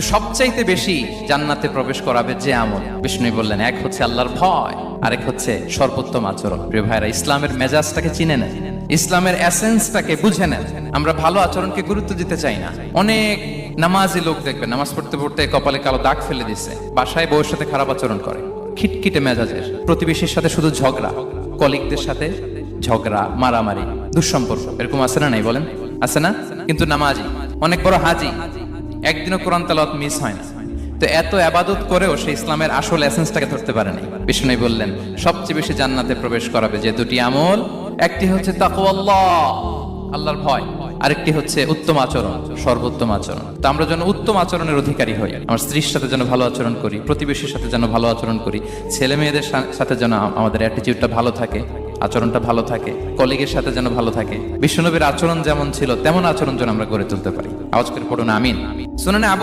সবচাইতে বেশি জান্নাতে প্রবেশ করাবে যে আমল, বিষ্ণু বললেন, এক হচ্ছে আল্লাহর ভয়, আরেক হচ্ছে সর্বোত্তম আচরণ। প্রিয় ভাইরা, ইসলামের মেজাজটাকে চিনে নেন, ইসলামের এসেন্সটাকে বুঝে নেন। আমরা ভালো আচরণকে গুরুত্ব দিতে চাই না। অনেক নামাজি লোক দেখবেন নামাজ পড়তে পড়তে কপালে কালো দাগ ফেলে দিচ্ছে, বাসায় বউয়ের সাথে খারাপ আচরণ করে, খিটখিটে মেজাজের, প্রতিবেশীর সাথে শুধু ঝগড়া, কলিগদের সাথে ঝগড়া, মারামারি, দুঃসম্পর্ক, এরকম আছে না? নাই বলেন, আছে না? কিন্তু নামাজি, অনেক বড় হাজি, একদিনও কোরআন তেলাওয়াত মিস হয় না। তো এত আবাদত করেও সে ইসলামের আসল এসেন্সটাকে ধরতে পারেনি। বিষ্ণু বললেন, সবচেয়ে বেশি জান্নাতে প্রবেশ করাবে যে দুটি আমল, একটি হচ্ছে তাকওয়াল্লাহ, আল্লাহর ভয়, আরেকটি হচ্ছে উত্তম আচরণ, সর্বোত্তম আচরণ। তো আমরা যেন উত্তম আচরণের অধিকারী হই, আমার স্ত্রীর সাথে যেন ভালো আচরণ করি, প্রতিবেশীর সাথে যেন ভালো আচরণ করি, ছেলে মেয়েদের সাথে যেন আমাদের অ্যাটিটিউডটা ভালো থাকে, আচরণটা ভালো থাকে, কলিগের সাথে যেন ভালো থাকে। বিশ্বনবীর আচরণ যেমন ছিল তেমন আচরণ যেন আমরা গড়ে তুলতে পারি। আওয়াজ করে পড়ুন আমিন। শুনুন, আবু